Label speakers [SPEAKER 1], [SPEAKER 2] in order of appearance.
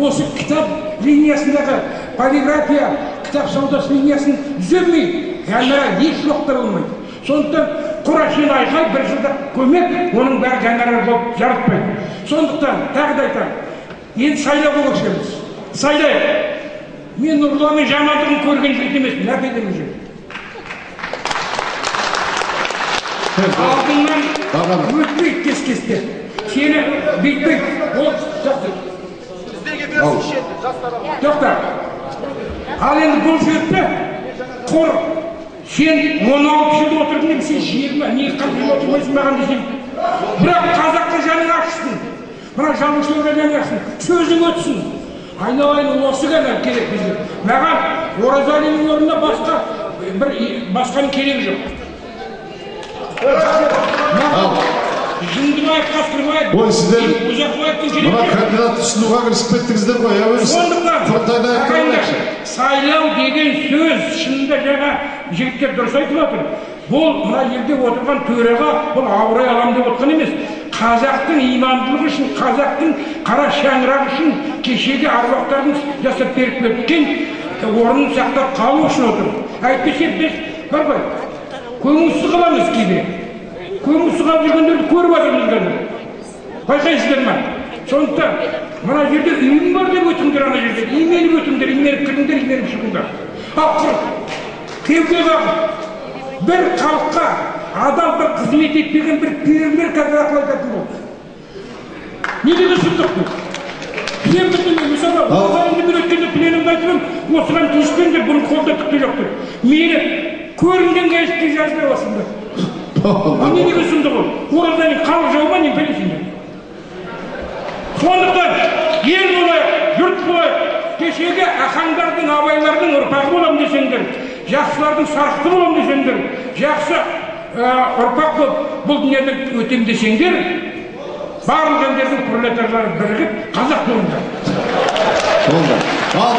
[SPEAKER 1] осы кітап линиясындағы полиграфия, кітап саудасы линиясын түзелмей, гонорар еш жоқтар болмайды. Сондықтан құрашын айқай бір жылда көмек, оның бәрі гонорар болып жарытпайды. Сондықтан тағы да айтамын, енді сайлауға көшеміз. Сайлайық. Мен Нұрланның жамандығын көрген жігіт емеспін, әкедемін жігіт. Алдыңнан өтпейді кес-кесте. Сені бүйтпейді. Ол жақсы. Жоқта. Ал енді бұл жерде құр сен 16 жыл отырдың, сен 20, не 40 жыл отырмайсың маған десең. Бірақ қазаққа жаның ашсын. Мына жазушыларға жаның ашсын. Сөзің өтсін. Айналайын осы ғана керек бізге. Маған Оразалиннің орнында басқаның керегі жоқ. Жындыбаев, Қасқырбаев, Ұзақбаевтың керегі жоқ.
[SPEAKER 2] Мына кандидат ұсынуға кірісіп кеттіңіздер ғой.
[SPEAKER 1] Сондықтан сайлау деген сөз шынында жаңа жігіттер дұрыс айтып отыр. Бұл мына жерде отырған төреға бұл ауырай алам деп отқан емес. Қазақтың имандылығы үшін, қазақтың қара шаңырағы үшін кешегі аруақтардың жасап беріп өткен орнын сақтап қалу үшін отыр. Әйтпесе біз бар ғой, көңілсіз қаламыз кейде. Көңілсіз қалып жүргендерді көріп отырмыз. Байқайсыздар ма? Сондықтан мына жерде үйім бар деп өтіңдер, ана жерде именіп өтіңдер, именіп кіріңдер, именіп шығыңдар. Кеуде қағып бір халыққа адал бір қызмет етпеген бір перілер қазір ақыл айтатын болды. Не деген сұмдық бұл? Мен білдім, мысалы, Оразалинді мен өткенде пленумда айтып, осыған тиіспеңдер, бұның қолда түкте жоқтыр. Мені көрінген газетке жаздыр осында. Не деген сұмдық ол? Оразалин халық жау ма, не білесіңдер? Сондықтан ел болайық, жұрт болайық, кешегі ахаңдардың, абайлардың ұрпағы болам десеңдер, жақсылардың сарқыты болам десеңдер, жақсы ұрпақ болып бұл дүниеден өтем десеңдер, барлық елдердің пролетарлары бірігіп қазақ болыңдар.